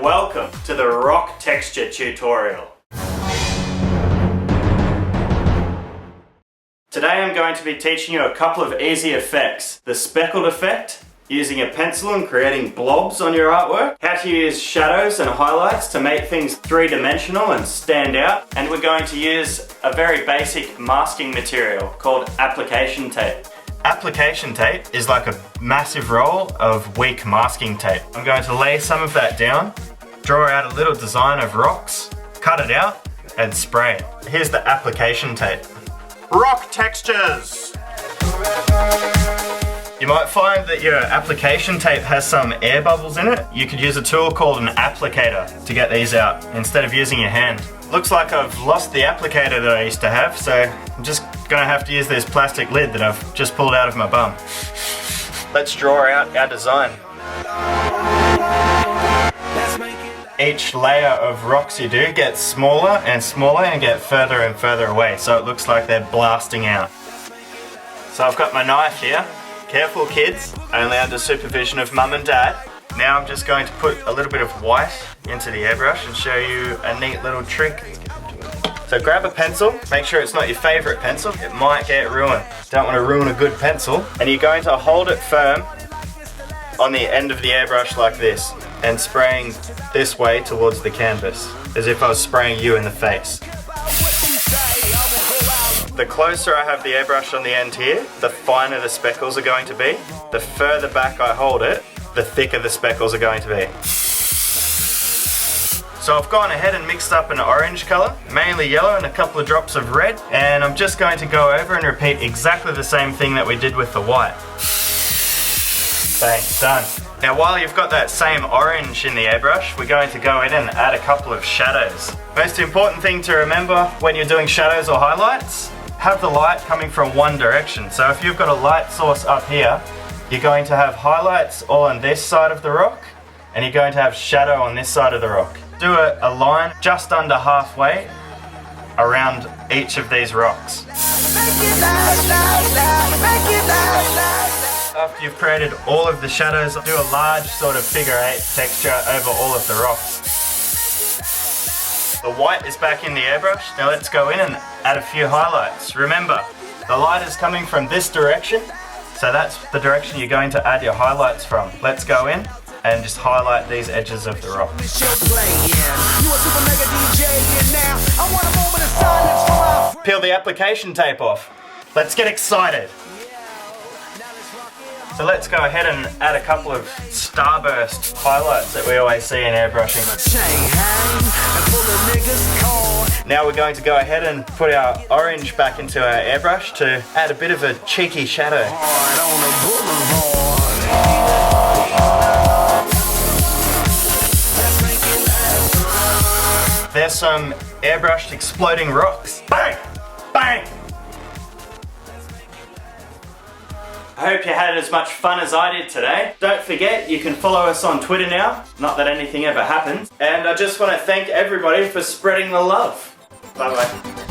Welcome to the rock texture tutorial. Today I'm going to be teaching you a couple of easy effects. The speckled effect, using a pencil and creating blobs on your artwork. How to use shadows and highlights to make things three-dimensional and stand out. And we're going to use a very basic masking material called application tape. Application tape is like a massive roll of weak masking tape. I'm going to lay some of that down, draw out a little design of rocks, cut it out, and spray it. Here's the application tape. Rock textures! You might find that your application tape has some air bubbles in it. You could use a tool called an applicator to get these out instead of using your hand. Looks like I've lost the applicator that I used to have, so I'm just gonna have to use this plastic lid that I've just pulled out of my bum. Let's draw out our design. Each layer of rocks you do gets smaller and smaller and get further and further away, so it looks like they're blasting out. So I've got my knife here. Careful kids, only under supervision of mum and dad. Now I'm just going to put a little bit of white into the airbrush and show you a neat little trick. So grab a pencil, make sure it's not your favourite pencil, it might get ruined. Don't want to ruin a good pencil. And you're going to hold it firm on the end of the airbrush like this and spraying this way towards the canvas, as if I was spraying you in the face. The closer I have the airbrush on the end here, the finer the speckles are going to be. The further back I hold it, the thicker the speckles are going to be. So I've gone ahead and mixed up an orange colour, mainly yellow and a couple of drops of red, and I'm just going to go over and repeat exactly the same thing that we did with the white. Bang, done. Now while you've got that same orange in the airbrush, we're going to go in and add a couple of shadows. Most important thing to remember when you're doing shadows or highlights, have the light coming from one direction. So if you've got a light source up here, you're going to have highlights all on this side of the rock, and you're going to have shadow on this side of the rock. Do a line just under halfway around each of these rocks. After you've created all of the shadows, do a large sort of figure 8 texture over all of the rocks. The white is back in the airbrush. Now let's go in and add a few highlights. Remember, the light is coming from this direction, so that's the direction you're going to add your highlights from. Let's go in and just highlight these edges of the rock. Peel the application tape off. Let's get excited. So let's go ahead and add a couple of starburst highlights that we always see in airbrushing. Now we're going to go ahead and put our orange back into our airbrush to add a bit of a cheeky shadow. There's some airbrushed exploding rocks. Bang! Bang! I hope you had as much fun as I did today. Don't forget, you can follow us on Twitter now. Not that anything ever happens. And I just want to thank everybody for spreading the love. Bye bye.